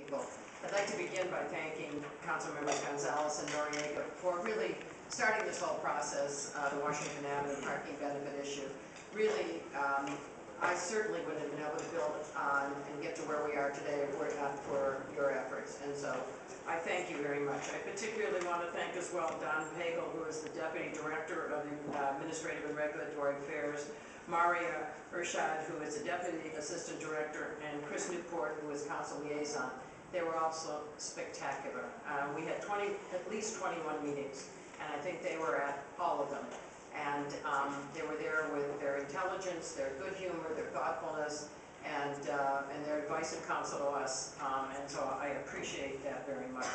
people. I'd like to begin by thanking Councilmembers Gonzalez and Noriega for really starting this whole process, the Washington Avenue parking benefit issue. Really, I certainly wouldn't have been able to build on and get to where we are today if it were not for your efforts. And so I thank you very much. I particularly want to thank as well Don Pagel, who is the Deputy Director of Administrative and Regulatory Affairs, Maria Urshad, who is the Deputy Assistant Director, and Chris Newport, who is Council Liaison. They were also spectacular. We had at least 21 meetings, and I think they were at all of them. And they were there with their intelligence, their good humor, their thoughtfulness, and their advice and counsel to us. And so I appreciate that very much.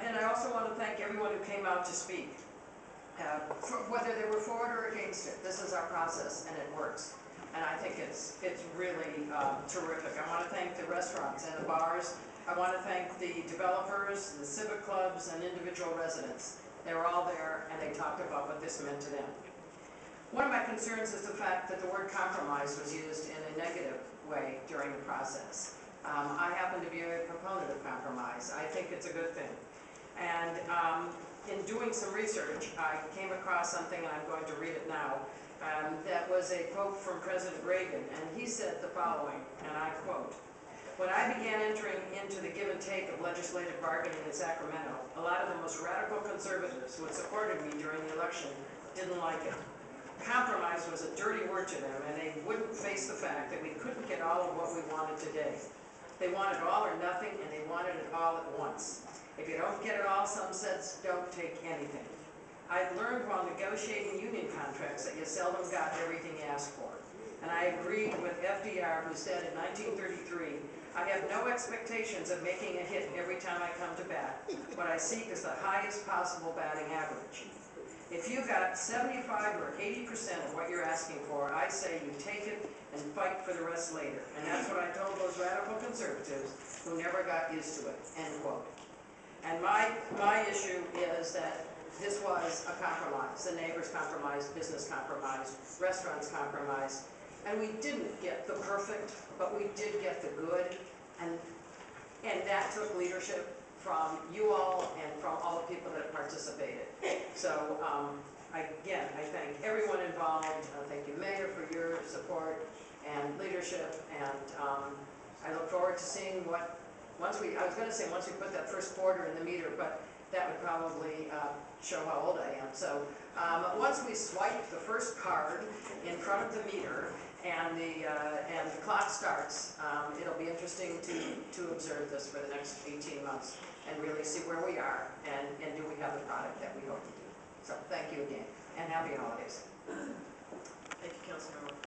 And I also want to thank everyone who came out to speak. Whether they were for it or against it, this is our process and it works. And I think it's really terrific. I want to thank the restaurants and the bars. I want to thank the developers, the civic clubs, and individual residents. They were all there and they talked about what this meant to them. One of my concerns is the fact that the word compromise was used in a negative way during the process. I happen to be a proponent of compromise. I think it's a good thing. And in doing some research, I came across something, and I'm going to read it now, that was a quote from President Reagan, and he said the following, and I quote, "When I began entering into the give and take of legislative bargaining in Sacramento, a lot of the most radical conservatives who had supported me during the election didn't like it. Compromise was a dirty word to them, and they wouldn't face the fact that we couldn't get all of what we wanted today. They wanted all or nothing, and they wanted it all at once. If you don't get it all, some said, don't take anything. I've learned while negotiating union contracts that you seldom got everything you asked for. And I agreed with FDR, who said in 1933, I have no expectations of making a hit every time I come to bat. What I seek is the highest possible batting average. If you got 75 or 80% of what you're asking for, I say you take it and fight for the rest later." And that's what I told those radical conservatives who never got used to it, end quote. And my issue is that this was a compromise. The neighbors compromised, business compromised, restaurants compromised, and we didn't get the perfect, but we did get the good, and that took leadership from you all and from all the people that participated. So again, I thank everyone involved. Thank you, Mayor, for your support and leadership, and I look forward to seeing I was going to say once we put that first quarter in the meter, but that would probably show how old I am. So once we swipe the first card in front of the meter and the clock starts, it'll be interesting to observe this for the next 18 months and really see where we are and do we have the product that we hope to do. So thank you again and happy holidays. Thank you, Councilmember.